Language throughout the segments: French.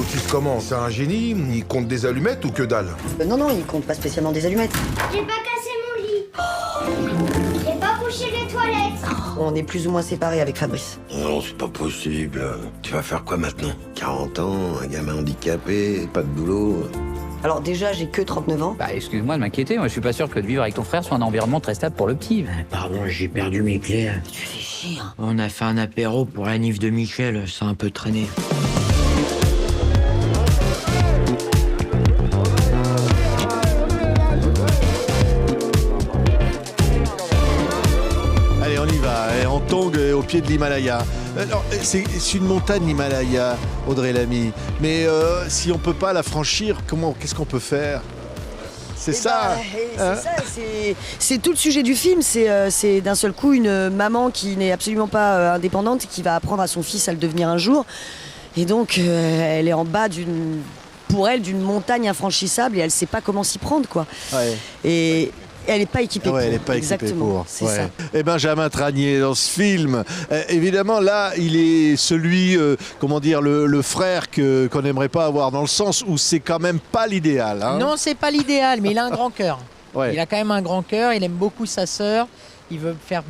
Otis comment? C'est un génie? Il compte des allumettes ou que dalle? Non, il compte pas spécialement des allumettes. J'ai pas cassé mon lit. J'ai pas bouché les toilettes. On est plus ou moins séparés avec Fabrice. Non, c'est pas possible. Tu vas faire quoi maintenant? 40 ans, un gamin handicapé, pas de boulot. Alors déjà, j'ai que 39 ans. Bah, excuse-moi de m'inquiéter, moi je suis pas sûr que de vivre avec ton frère soit un environnement très stable pour le petit. Pardon, j'ai perdu mes clés. Tu fais chier, hein. On a fait un apéro pour la nif de Michel, ça a un peu traîné. Allez, on y va. Et on tongue au pied de l'Himalaya. Alors, c'est une montagne, l'Himalaya, Audrey Lamy. Mais si on peut pas la franchir, qu'est-ce qu'on peut faire? C'est ça. Hein? C'est tout le sujet du film. C'est d'un seul coup une maman qui n'est absolument pas indépendante, qui va apprendre à son fils à le devenir un jour. Et donc, elle est en bas d'une montagne infranchissable et elle sait pas comment s'y prendre, quoi. Ouais. Et elle n'est pas équipée pour. Elle n'est pas équipée Exactement, pour. c'est ça. Et Benjamin Tranier dans ce film, évidemment là, il est celui, le frère qu'on n'aimerait pas avoir, dans le sens où c'est quand même pas l'idéal. Hein. Non, c'est pas l'idéal, mais il a un grand cœur. Ouais. Il a quand même un grand cœur, il aime beaucoup sa sœur, il veut faire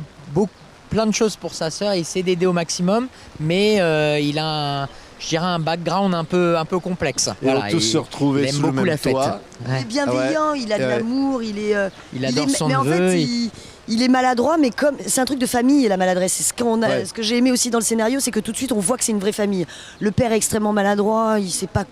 plein de choses pour sa sœur, il essaie d'aider au maximum, mais il a un background un peu complexe. Ils vont tous se retrouver il aime sous le beaucoup même la fête. toit. Il est bienveillant, il a de l'amour, Il adore son mais en neveu. fait, il est maladroit, mais comme c'est un truc de famille, la maladresse. C'est ce que j'ai aimé aussi dans le scénario, c'est que tout de suite on voit que c'est une vraie famille. Le père est extrêmement maladroit, il sait pas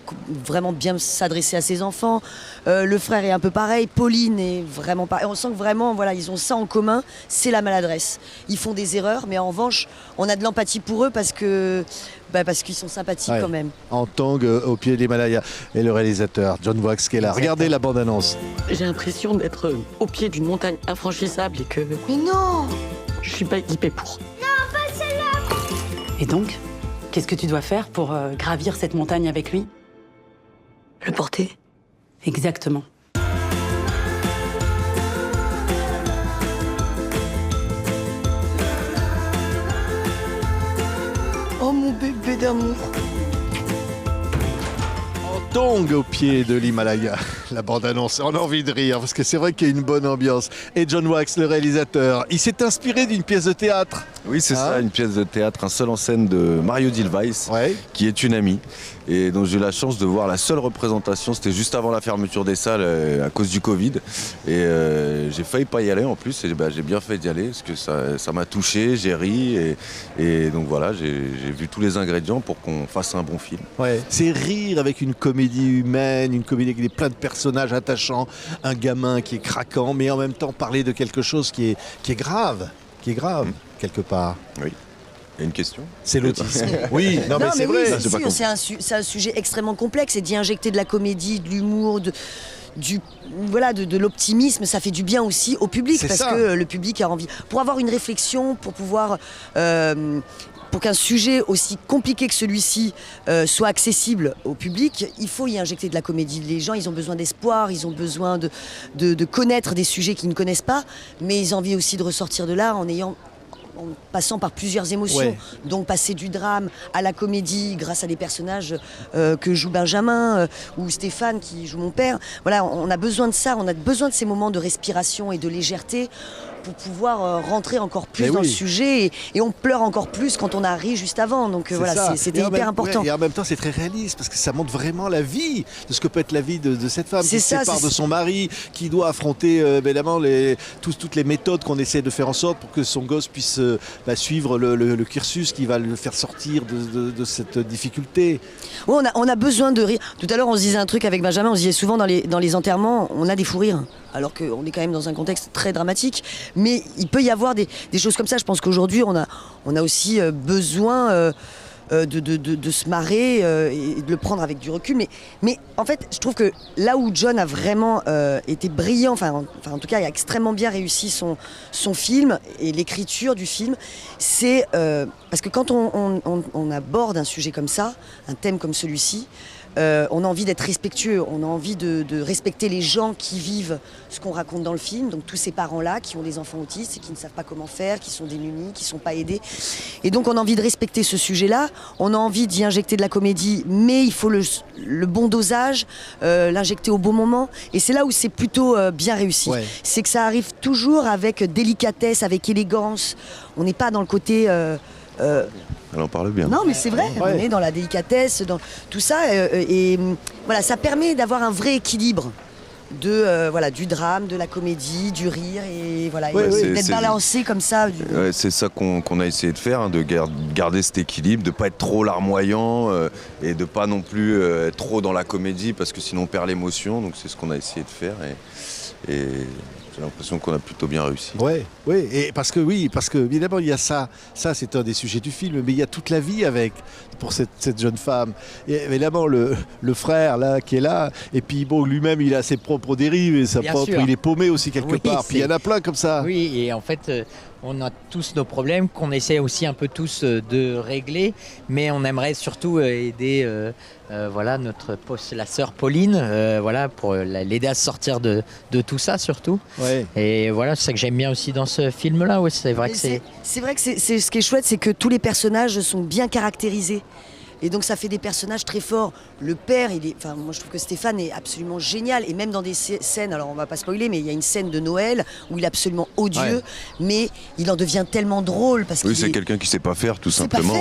vraiment bien s'adresser à ses enfants. Le frère est un peu pareil, Pauline est vraiment pareil. On sent que vraiment, voilà, ils ont ça en commun, c'est la maladresse. Ils font des erreurs, mais en revanche, on a de l'empathie pour eux parce qu'ils sont sympathiques quand même. En tongue au pied de l'Himalaya. Et le réalisateur, John Wax, qui est là. Regardez la bande-annonce. J'ai l'impression d'être au pied d'une montagne infranchissable et que Mais non! je suis pas équipée pour. Et donc, qu'est-ce que tu dois faire pour gravir cette montagne avec lui? Le porter? Exactement. Oh mon bébé d'amour! Tongue au pied de l'Himalaya. La bande-annonce, on a envie de rire parce que c'est vrai qu'il y a une bonne ambiance. Et John Wax, le réalisateur, il s'est inspiré d'une pièce de théâtre. Oui, c'est ça, une pièce de théâtre, un seul en scène de Mario Dilweiss, qui est une amie. Et donc j'ai eu la chance de voir la seule représentation, c'était juste avant la fermeture des salles à cause du Covid. Et j'ai failli pas y aller en plus, et j'ai bien fait d'y aller parce que ça m'a touché, j'ai ri. Et donc voilà, j'ai vu tous les ingrédients pour qu'on fasse un bon film. Ouais. C'est rire avec une comédie humaine, une comédie avec plein de personnages attachants, un gamin qui est craquant, mais en même temps parler de quelque chose qui est grave, quelque part. Oui. Il y a une question? C'est l'autisme. Oui, non mais c'est vrai. C'est un sujet extrêmement complexe et d'y injecter de la comédie, de l'humour, de l'optimisme, ça fait du bien aussi au public parce que le public a envie. Pour avoir une réflexion, pour pouvoir... pour qu'un sujet aussi compliqué que celui-ci soit accessible au public, il faut y injecter de la comédie. Les gens, ils ont besoin d'espoir, ils ont besoin de connaître des sujets qu'ils ne connaissent pas, mais ils ont envie aussi de ressortir de là en passant par plusieurs émotions, donc passer du drame à la comédie grâce à des personnages que joue Benjamin ou Stéphane qui joue mon père. Voilà, on a besoin de ça, on a besoin de ces moments de respiration et de légèreté pour pouvoir rentrer encore plus dans le sujet et on pleure encore plus quand on a ri juste avant. Donc voilà, c'était hyper important. Et en même temps, c'est très réaliste parce que ça montre vraiment la vie de ce que peut être la vie de cette femme qui se sépare de son mari, qui doit affronter évidemment toutes les méthodes qu'on essaie de faire en sorte pour que son gosse puisse suivre le cursus qui va le faire sortir de cette difficulté. Oui, on a besoin de rire. Tout à l'heure, on se disait un truc avec Benjamin, on se disait souvent dans les enterrements, on a des fous rires. Alors qu'on est quand même dans un contexte très dramatique. Mais il peut y avoir des choses comme ça. Je pense qu'aujourd'hui, on a aussi besoin de se marrer et de le prendre avec du recul. Mais en fait, je trouve que là où John a vraiment été brillant, en tout cas, il a extrêmement bien réussi son film et l'écriture du film, c'est parce que quand on aborde un sujet comme ça, un thème comme celui-ci, on a envie d'être respectueux, on a envie de respecter les gens qui vivent ce qu'on raconte dans le film, donc tous ces parents-là qui ont des enfants autistes et qui ne savent pas comment faire, qui sont démunis, qui ne sont pas aidés. Et donc on a envie de respecter ce sujet-là, on a envie d'y injecter de la comédie, mais il faut le bon dosage, l'injecter au bon moment. Et c'est là où c'est plutôt bien réussi. Ouais. C'est que ça arrive toujours avec délicatesse, avec élégance. On n'est pas dans le côté... Elle en parle bien. Non, mais c'est vrai, on est dans la délicatesse, dans tout ça. Et voilà, ça permet d'avoir un vrai équilibre du drame, de la comédie, du rire, et voilà, d'être balancé comme ça. C'est ça qu'on a essayé de faire, de garder cet équilibre, de ne pas être trop larmoyant et de ne pas non plus être trop dans la comédie, parce que sinon on perd l'émotion. Donc c'est ce qu'on a essayé de faire. Et j'ai l'impression qu'on a plutôt bien réussi. Oui, et parce que évidemment il y a ça c'est un des sujets du film, mais il y a toute la vie pour cette jeune femme. Et évidemment le frère là qui est là, et puis bon, lui-même il a ses propres dérives et il est paumé aussi quelque part. Puis il y en a plein comme ça. Oui, et en fait on a tous nos problèmes qu'on essaie aussi un peu tous de régler, mais on aimerait surtout aider la sœur Pauline, pour l'aider à sortir de tout ça surtout. Ouais. Et voilà, c'est ça que j'aime bien aussi dans ce film-là. Ouais, c'est vrai que c'est ce qui est chouette, c'est que tous les personnages sont bien caractérisés. Et donc ça fait des personnages très forts. Le père, moi je trouve que Stéphane est absolument génial. Et même dans des scènes, alors on va pas spoiler, mais il y a une scène de Noël où il est absolument odieux, mais il en devient tellement drôle. C'est quelqu'un qui sait pas faire, tout simplement.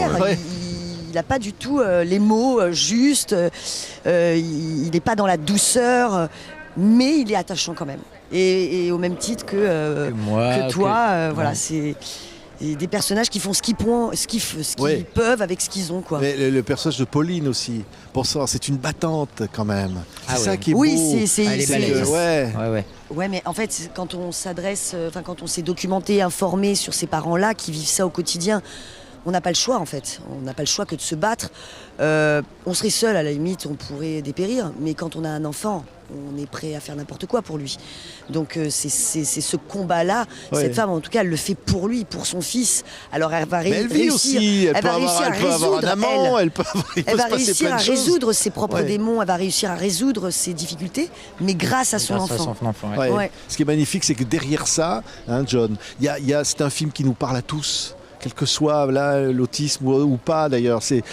Il n'a pas du tout les mots justes, il n'est pas dans la douceur, mais il est attachant quand même. Et au même titre que toi, voilà, c'est... Et des personnages qui font ce qu'ils peuvent avec ce qu'ils ont, quoi. Mais le personnage de Pauline aussi, pour ça, c'est une battante quand même. C'est ça qui est beau. Oui, elle est balèze. Ouais, mais en fait, quand on s'est documenté, informé sur ces parents-là qui vivent ça au quotidien, on n'a pas le choix en fait. On n'a pas le choix que de se battre. On serait seul, à la limite, on pourrait dépérir. Mais quand on a un enfant, on est prêt à faire n'importe quoi pour lui. Donc c'est ce combat-là. Cette femme, en tout cas, elle le fait pour lui, pour son fils. Alors elle va réussir à résoudre ses propres démons. Elle va réussir à résoudre ses difficultés, mais grâce à son enfant. Ce qui est magnifique, c'est que derrière ça, John, c'est un film qui nous parle à tous. Quel que soit l'autisme ou pas d'ailleurs, c'est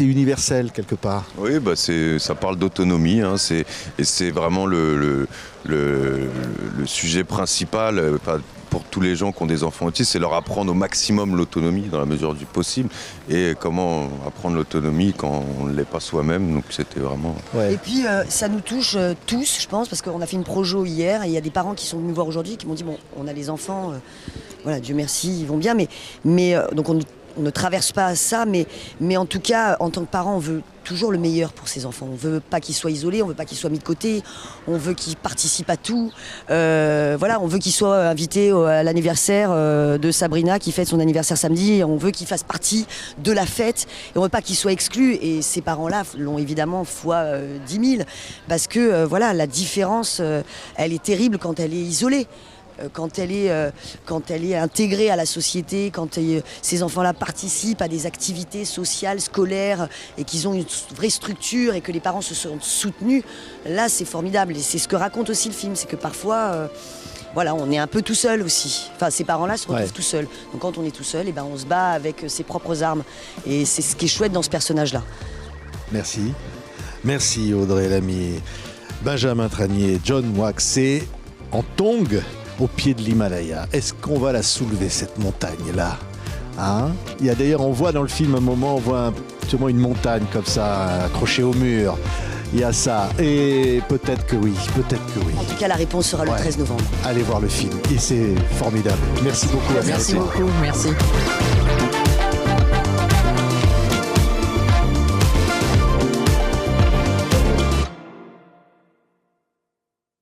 universel quelque part. Oui, ça parle d'autonomie, et c'est vraiment le sujet principal pour tous les gens qui ont des enfants autistes, c'est leur apprendre au maximum l'autonomie dans la mesure du possible, et comment apprendre l'autonomie quand on ne l'est pas soi-même. Donc c'était vraiment... Et puis ça nous touche tous, je pense, parce qu'on a fait une projo hier, et il y a des parents qui sont venus voir aujourd'hui, qui m'ont dit, bon, on a les enfants... Voilà, Dieu merci, ils vont bien, mais donc on ne traverse pas ça, mais en tout cas, en tant que parent, on veut toujours le meilleur pour ses enfants. On veut pas qu'ils soient isolés, on veut pas qu'ils soient mis de côté, on veut qu'ils participent à tout. On veut qu'ils soient invités à l'anniversaire de Sabrina qui fête son anniversaire samedi. On veut qu'ils fassent partie de la fête et on veut pas qu'ils soient exclus. Et ces parents-là l'ont évidemment fois 10 000 parce que la différence, elle est terrible quand elle est isolée. Quand elle est intégrée à la société, quand ces enfants-là participent à des activités sociales, scolaires, et qu'ils ont une vraie structure et que les parents se sont soutenus, là c'est formidable. Et c'est ce que raconte aussi le film, c'est que parfois, on est un peu tout seul aussi. Enfin, ces parents-là se retrouvent tout seuls. Donc quand on est tout seul, on se bat avec ses propres armes. Et c'est ce qui est chouette dans ce personnage-là. Merci. Merci Audrey Lamy. Benjamin Tranier, John Moixé, en tongs, au pied de l'Himalaya. Est-ce qu'on va la soulever, cette montagne-là ? Il y a d'ailleurs, on voit dans le film un moment, on voit une montagne comme ça, accrochée au mur. Il y a ça. Et peut-être que oui. En tout cas, la réponse sera le 13 novembre. Allez voir le film. Et c'est formidable. Merci beaucoup. Merci beaucoup. Merci.